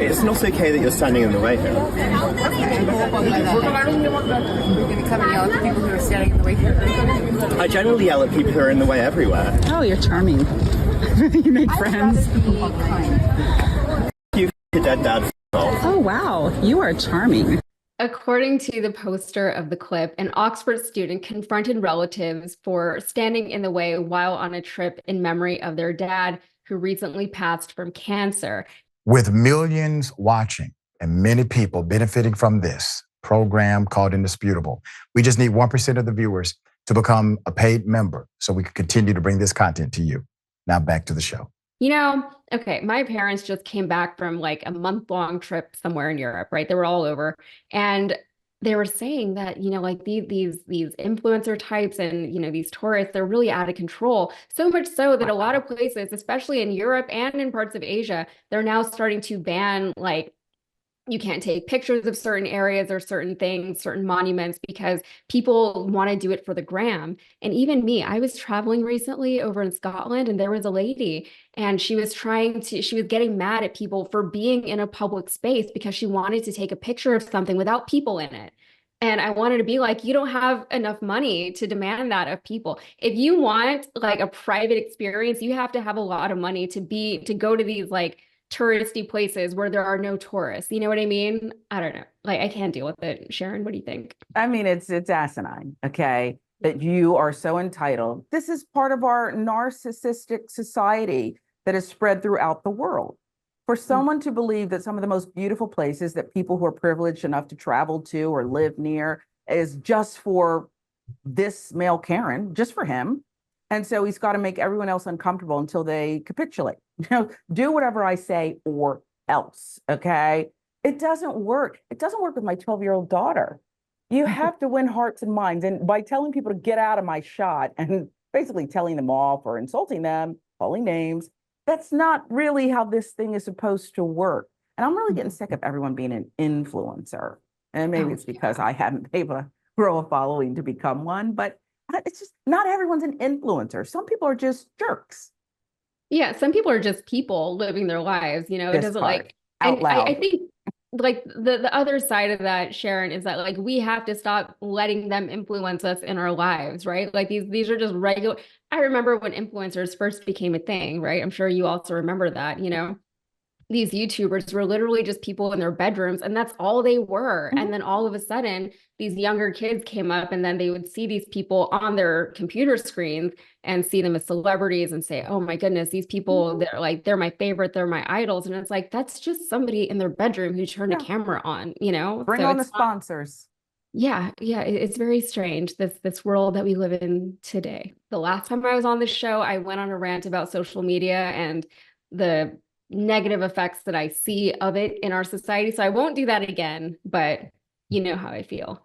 It's not okay that you're standing in the way here. Okay. We're going to come and yell at people who are standing in the way here. I generally yell at people who are in the way everywhere. Oh, you're charming. You make friends. Be kind. You your dead dad. Oh, wow. You are charming. According to the poster of the clip, an Oxford student confronted relatives for standing in the way while on a trip in memory of their dad, who recently passed from cancer. With millions watching and many people benefiting from this program called Indisputable, we just need 1% of the viewers to become a paid member so we can continue to bring this content to you. Now back to the show. You know, okay, my parents just came back from like a month-long trip somewhere in Europe, right? They were all over. And they were saying that, you know, like these influencer types and, you know, these tourists, they're really out of control. So much so that a lot of places, especially in Europe and in parts of Asia, they're now starting to ban, like, you can't take pictures of certain areas or certain things, certain monuments, because people want to do it for the gram. And even me, I was traveling recently over in Scotland, and there was a lady, and she was getting mad at people for being in a public space because she wanted to take a picture of something without people in it. And I wanted to be like, you don't have enough money to demand that of people. If you want like a private experience, you have to have a lot of money to go to these like touristy places where there are no tourists. You know what I mean? I don't know. Like, I can't deal with it. Sharon, what do you think? I mean, it's asinine, okay, that you are so entitled. This is part of our narcissistic society that is spread throughout the world. For someone to believe that some of the most beautiful places that people who are privileged enough to travel to or live near is just for this male Karen, just for him. And so he's got to make everyone else uncomfortable until they capitulate. You know, do whatever I say or else, okay? It doesn't work. It doesn't work with my 12-year-old daughter. You have to win hearts and minds. And by telling people to get out of my shot and basically telling them off or insulting them, calling names, that's not really how this thing is supposed to work. And I'm really getting sick of everyone being an influencer. And maybe it's because I haven't been able to grow a following to become one, but it's just not everyone's an influencer. Some people are just jerks. Yeah, some people are just people living their lives, you know, it doesn't like out loud. I think like the other side of that, Sharon, is that like we have to stop letting them influence us in our lives, right? Like these are just regular. I remember when influencers first became a thing, right? I'm sure you also remember that, you know. These YouTubers were literally just people in their bedrooms, and that's all they were. And then all of a sudden, these younger kids came up, and then they would see these people on their computer screens and see them as celebrities and say, oh my goodness, these people, they're my favorite, they're my idols. And it's like, that's just somebody in their bedroom who turned a camera on, you know? Bring on the sponsors. Yeah, it's very strange, this world that we live in today. The last time I was on this show, I went on a rant about social media and the negative effects that I see of it in our society. So I won't do that again, but you know how I feel.